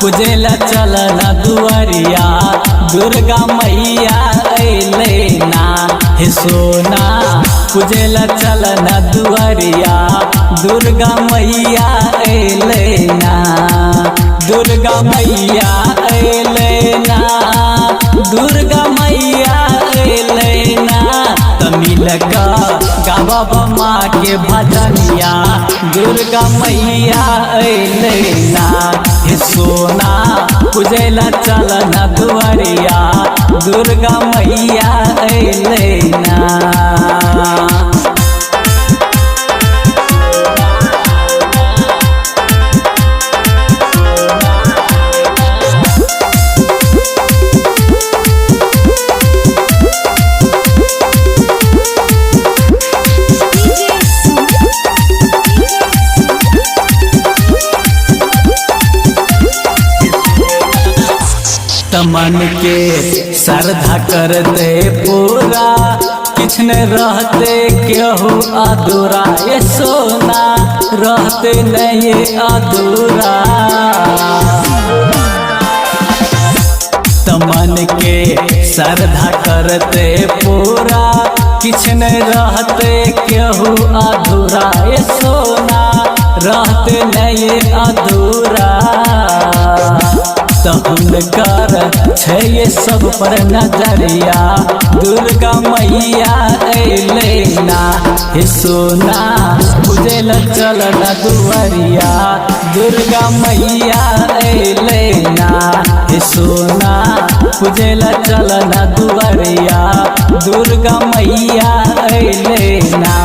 पूजेला चलना दुआरिया दुर्गा मैया अइले ना हे सोना पूजेला चलना दुआरिया दुर्गा मैया अइले ना दुर्गा मैया अइले ना दुर्गा मैया अइले ना तमिल का गावा माँ के भजनिया दुर्गा मैया अइले ना हे सोना पूजेला चलना दुआरिया दुर्गा मैया अइले ना। मन के श्रद्धा करते पूरा किछ न रहते केहू अधूरा ये सोना रहते नहीं अधूरा मन के श्रद्धा करते पूरा किछ न रहते केहू अधूरा ये सोना रहते नहीं अधूरा कर ये सब पर नजरिया दुर्गा मैया अइले ना हे सोना पूजेला चलना दुआरिया दुर्गा मैया अइले ना हे सोना पूजेला चलना दुआरिया दुर्गा मैया अइले ना।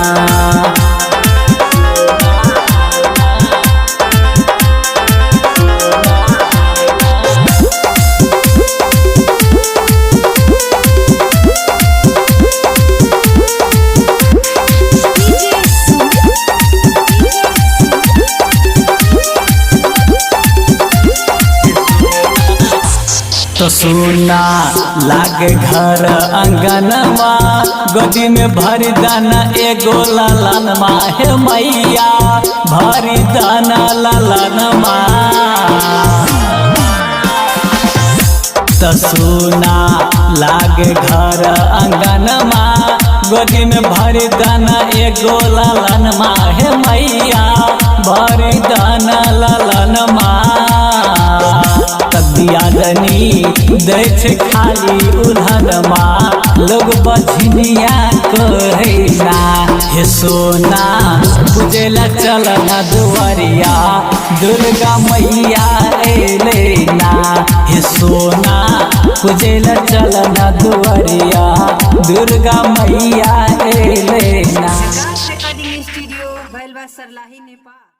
तो सुना लागे घर अंगनमा गोदी में भरी दाना एगो लालनमा हे मैया भरी दाना लालनमा तो सुना लागे घर अंगनमा गोदी में भरी दाना एगो लालनमा हे मैया भरी दाना लालनमा दियादनी दै छै खाली उल्हनमा लोग बझनिया कहैना हे सोना पूजेला चलना दुआरिया दुर्गा मैया अइले ना हे सोना पूजेला चलना दुआरिया दुर्गा मैया अइले ना। स्टूडियो भैलवा सरलाही नेपाल।